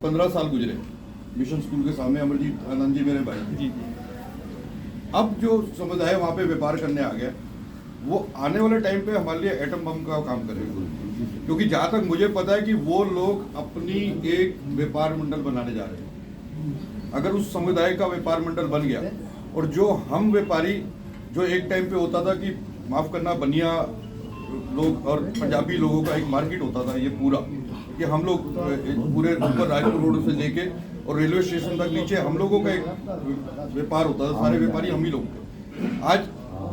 15 साल गुजरे mission school के सामने। अमरजीत आनंद जी मेरे भाई जी। अब जो समुदाय वहाँ पे व्यापार करने आ गया, वो आने वाले टाइम पे हमारे लिए एटम बम का काम करेगा, क्योंकि जहाँ तक मुझे पता है कि वो लोग अपनी एक व्यापार मंडल बनाने जा रहे हैं। अगर उस समुदाय का व्यापार मंडल बन गया और जो हम व्यापारी, जो एक टाइम पे होता था कि माफ करना बनिया लोग और पंजाबी लोगों का एक मार्केट होता था, ये पूरा कि हम लोग पूरे ऊपर राजपुर रोड से लेके और रेलवे स्टेशन तक नीचे हम लोगों का एक व्यापार होता था, सारे व्यापारी हम ही लोग थे। आज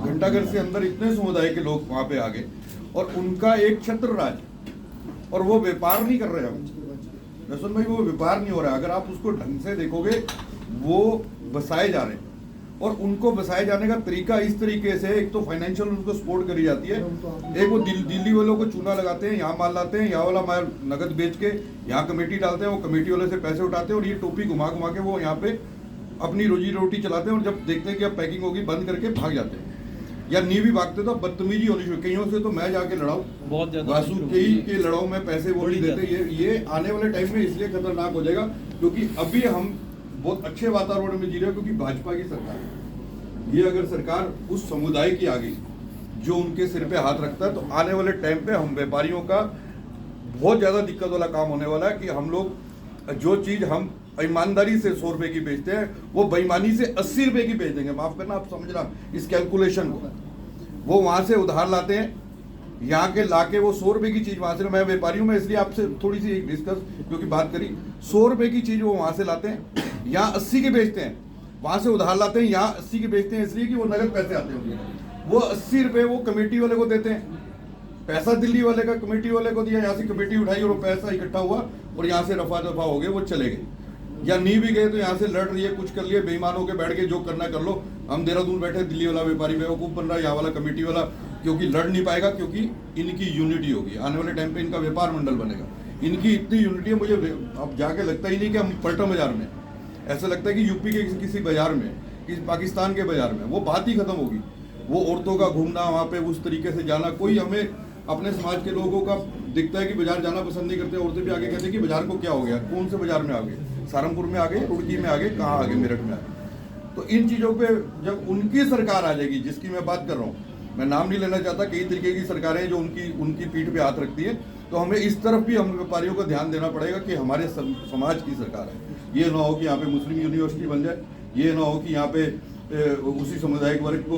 घंटाघर से अंदर इतने समुदाय के लोग वहाँ पे आ गए और उनका एक छत्र राज, और वो व्यापार नहीं कर रहे हम रसन भाई, वो व्यापार नहीं हो रहा है। अगर आप उसको ढंग से देखोगे, वो बसाए जा रहे हैं और उनको बसाए जाने का तरीका इस तरीके से, एक तो फाइनेंशियल उनको सपोर्ट करी जाती है, एक वो दिल्ली वालों को चूना लगाते हैं, यहाँ माल लाते हैं, यहाँ वाला माल नगद बेच के यहाँ कमेटी डालते हैं, वो कमेटी वाले से पैसे उठाते हैं और ये टोपी घुमा घुमा के वो यहाँ पे अपनी रोजी रोटी चलाते हैं। और जब देखते हैं कि अब पैकिंग होगी, बंद करके भाग जाते हैं या नी भी भागते तो बदतमीजी होनी शुरू। कईयों से तो मैं जाके लड़ाऊँ, बहुत ज्यादा वासु कई के लड़ाऊँ, मैं पैसे वो नहीं देते। ये आने वाले टाइम में इसलिए खतरनाक हो जाएगा क्योंकि अभी हम बहुत अच्छे वातावरण में जी रहे हो, क्योंकि भाजपा की सरकार है। ये अगर सरकार उस समुदाय की आ गई जो उनके सिर पे हाथ रखता है, तो आने वाले टाइम पे हम व्यापारियों का बहुत ज़्यादा दिक्कत वाला काम होने वाला है कि हम लोग जो चीज़ हम ईमानदारी से 100 रुपए की बेचते हैं, वो बेईमानी से 80 रुपए की बेच देंगे। माफ करना, आप समझना इस कैलकुलेशन को। वो वहाँ से उधार लाते हैं, यहाँ के लाके वो 100 रुपए की चीज़ वहाँ से, मैं व्यापारी हूँ, मैं इसलिए आपसे थोड़ी सी एक डिस्कस क्योंकि बात करी, 100 रुपए की चीज़ वो वहाँ से लाते हैं, यहाँ 80 के बेचते हैं, वहाँ से उधार लाते हैं, यहाँ 80 के बेचते हैं, इसलिए कि वो नगद पैसे आते हैं। वो 80 रुपए वो कमेटी वाले को देते हैं, पैसा दिल्ली वाले का कमेटी वाले को दिया, यहाँ से कमेटी उठाई और वो पैसा इकट्ठा हुआ और यहाँ से रफा दफा हो गए, वो चले गए या नहीं भी गए तो यहाँ से लड़ रही है, कुछ कर लिए, बेईमान होकर बैठ के जो करना कर लो। हम देहरादून बैठे, दिल्ली वाला व्यापारी बेवकूफ़ बन रहा है, यहाँ वाला कमेटी वाला, क्योंकि लड़ नहीं पाएगा, क्योंकि इनकी यूनिटी होगी। आने वाले टाइम पे इनका व्यापार मंडल बनेगा, इनकी इतनी यूनिटी है, मुझे अब जाके लगता ही नहीं कि हम पलटा बाजार में, ऐसा लगता है कि यूपी के किसी बाजार में, किसी पाकिस्तान के बाजार में, वो बात ही खत्म होगी। वो औरतों का घूमना वहाँ पे उस तरीके से जाना, कोई हमें अपने समाज के लोगों का दिखता है कि बाजार जाना पसंद नहीं करते। औरतें भी आगे कहते हैं कि बाजार को क्या हो गया, कौन से बाजार में आ गए, सहारनपुर में आ गए, रुड़की में आ गए, कहाँ आ गए, मेरठ में आ गए। तो इन चीज़ों पे जब उनकी सरकार आ जाएगी, जिसकी मैं बात कर रहा हूँ, मैं नाम नहीं लेना चाहता, कई तरीके की सरकारें जो उनकी पीठ पे हाथ रखती है, तो हमें इस तरफ भी हम व्यापारियों को ध्यान देना पड़ेगा कि हमारे समाज की सरकार है। ये ना हो कि यहाँ पे मुस्लिम यूनिवर्सिटी बन जाए, ये ना हो कि यहाँ पे उसी समुदाय के वर्ग को